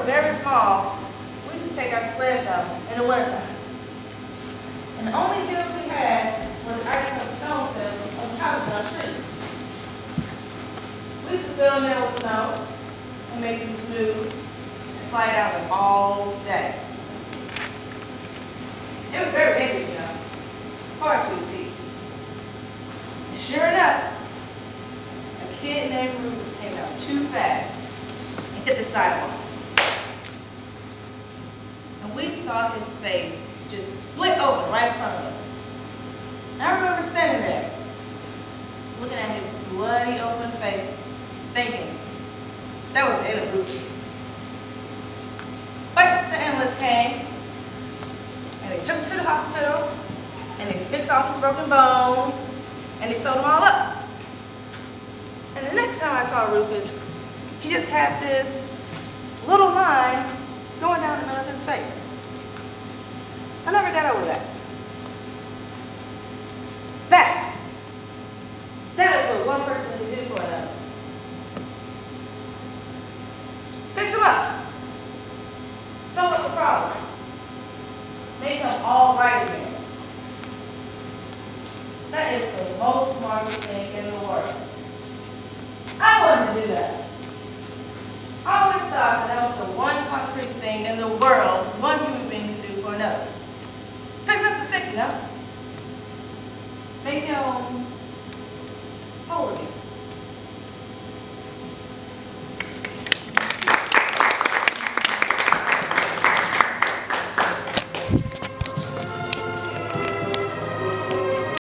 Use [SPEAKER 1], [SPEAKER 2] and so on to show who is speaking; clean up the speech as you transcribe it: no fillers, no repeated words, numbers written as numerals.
[SPEAKER 1] very small, we used to take our sleds out in the wintertime. And the only hills we had was ice and stone hills on houses on trees. We used to fill them in with snow and make them smooth and slide out them all day. It was very dangerous, you know. Far too steep. And sure enough, a kid named Rufus came out too fast and hit the sidewalk. And we saw his face just split open right in front of us. And I remember standing there, looking at his bloody open face, thinking, that was the end of Rufus. But the ambulance came, and they took him to the hospital, and they fixed all his broken bones, and they sewed them all up. And the next time I saw Rufus, he just had this little line going down the middle of his face. I never got over that. That is what one person can do for another. Fix him up. Solve up the problem. Make him all right again. That is the most marvelous thing in the world. I wanted to do that.